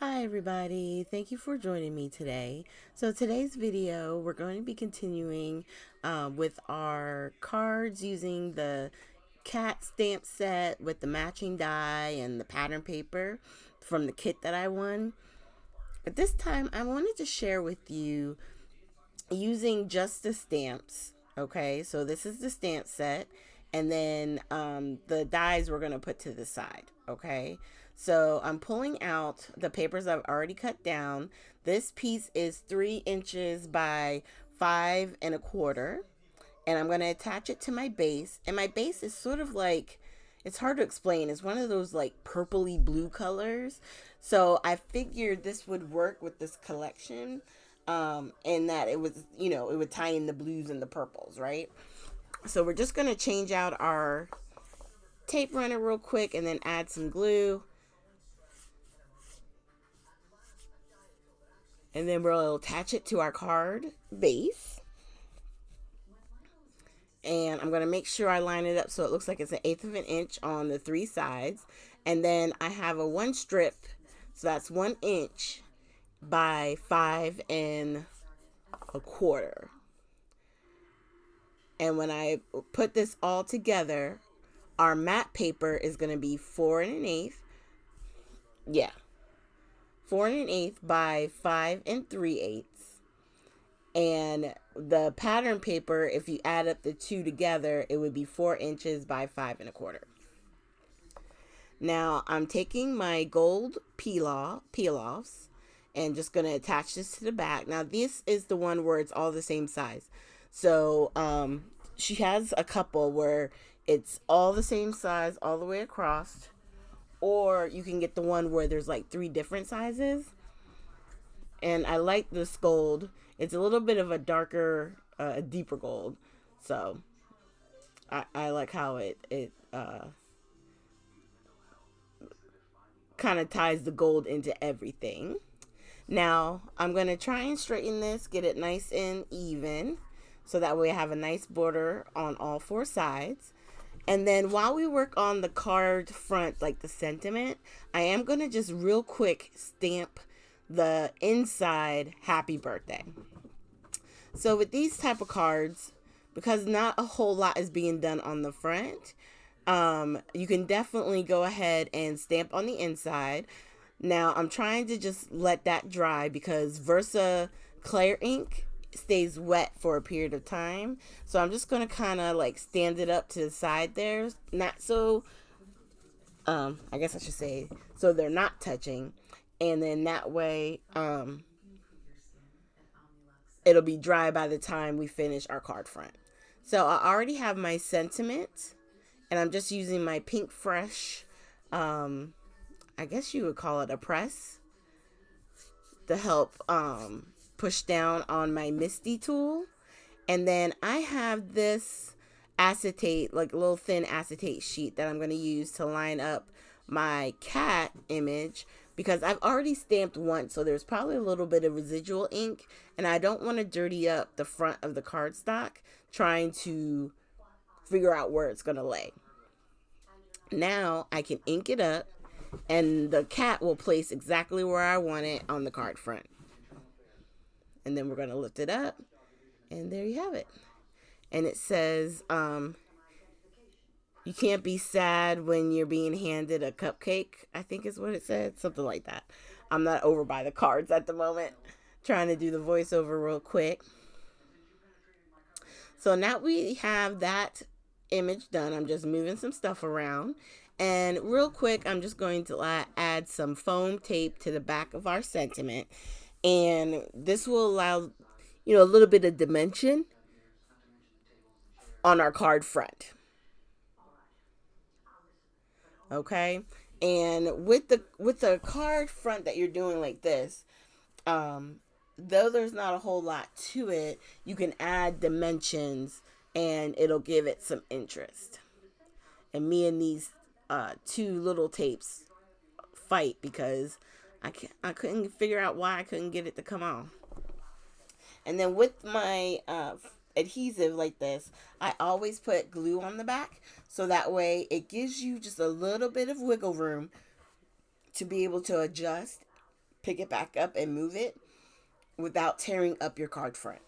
Hi everybody, thank you for joining me today. So today's video, we're going to be continuing with our cards using the cat stamp set with the matching die and the pattern paper from the kit that I won. But this time I wanted to share with you using just the stamps. Okay, so this is the stamp set, and then the dies we're going to put to the side. Okay, so I'm pulling out the papers I've already cut down. This piece is 3 inches by 5 1/4, and I'm going to attach it to my base. And my base is sort of like, it's hard to explain. It's one of those like purpley blue colors. So I figured this would work with this collection, and that it was, it would tie in the blues and the purples, right? So we're just going to change out our tape runner real quick and then add some glue. And then we'll attach it to our card base. And I'm going to make sure I line it up so it looks like it's 1/8 of an inch on the 3 sides. And then I have a 1 strip, so that's 1 inch by 5 1/4. And when I put this all together, our matte paper is going to be 4 1/8. Yeah, 4 1/8 by 5 3/8. And the pattern paper, if you add up the two together, it would be 4 inches by 5 1/4. Now I'm taking my gold peel offs and just going to attach this to the back. Now this is the one where it's all the same size. So she has a couple where it's all the same size all the way across, or you can get the one where there's like 3 different sizes. And I like this gold. It's a little bit of a darker, deeper gold. So I like how it kind of ties the gold into everything. Now I'm going to try and straighten this, get it nice and even, so that way I have a nice border on all 4 sides. And then while we work on the card front, like the sentiment, I am going to just real quick stamp the inside happy birthday. So with these type of cards, because not a whole lot is being done on the front, you can definitely go ahead and stamp on the inside. Now I'm trying to just let that dry because Versa clear ink stays wet for a period of time. So I'm just going to kind of like stand it up to the side there. Not so, I guess I should say, so they're not touching. And then that way, it'll be dry by the time we finish our card front. So I already have my sentiment, and I'm just using my Pink Fresh, um, I guess you would call it a press, to help push down on my Misty tool. And then I have this acetate, like a little thin acetate sheet that I'm going to use to line up my cat image, because I've already stamped once, so there's probably a little bit of residual ink, and I don't want to dirty up the front of the cardstock trying to figure out where it's going to lay. Now I can ink it up, and the cat will place exactly where I want it on the card front. And then we're going to lift it up, and there you have it. And it says, you can't be sad when you're being handed a cupcake, I think is what it said. Something like that. I'm not over by the cards at the moment. Trying to do the voiceover real quick. So now we have that image done. I'm just moving some stuff around. And real quick, I'm just going to add some foam tape to the back of our sentiment. And this will allow, a little bit of dimension on our card front. Okay. And with the card front that you're doing like this, though there's not a whole lot to it, you can add dimensions and it'll give it some interest. And me and these two little tapes fight because I couldn't figure out why I couldn't get it to come on. And then with my adhesive like this, I always put glue on the back, so that way it gives you just a little bit of wiggle room to be able to adjust pick it back up and move it without tearing up your card front.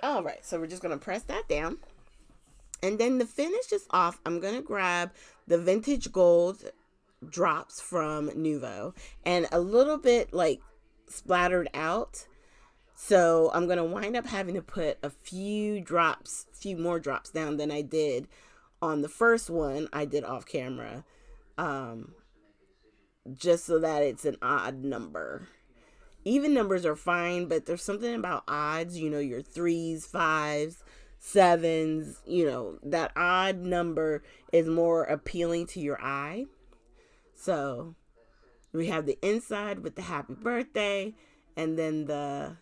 All right, so we're just going to press that down. And then to finish this off, I'm going to grab the Vintage Gold drops from Nuvo and a little bit like splattered out. So I'm going to wind up having to put a few more drops down than I did on the first one I did off camera. Just so that it's an odd number. Even numbers are fine, but there's something about odds, your 3s, 5s, 7s, that odd number is more appealing to your eye. So we have the inside with the happy birthday, and then the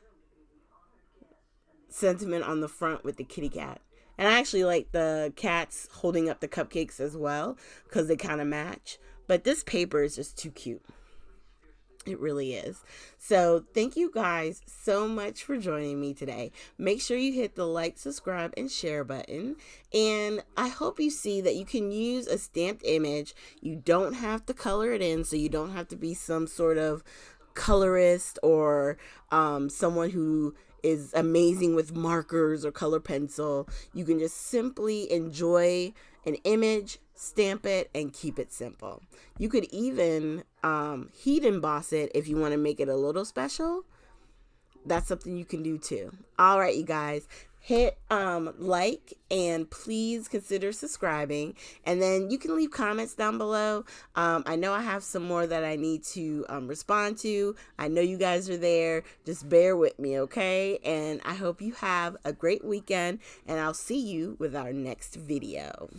sentiment on the front with the kitty cat. And I actually like the cats holding up the cupcakes as well because they kind of match. But this paper is just too cute. It really is. So thank you guys so much for joining me today. Make sure you hit the like, subscribe, and share button. And I hope you see that you can use a stamped image. You don't have to color it in, so you don't have to be some sort of colorist or someone who is amazing with markers or color pencil. You can just simply enjoy an image, stamp it, and keep it simple. You could even heat emboss it if you want to make it a little special. That's something you can do too. All right, you guys, hit like and please consider subscribing, and then you can leave comments down below. I know I have some more that I need to respond to. I know you guys are there. Just bear with me, okay? And I hope you have a great weekend, and I'll see you with our next video.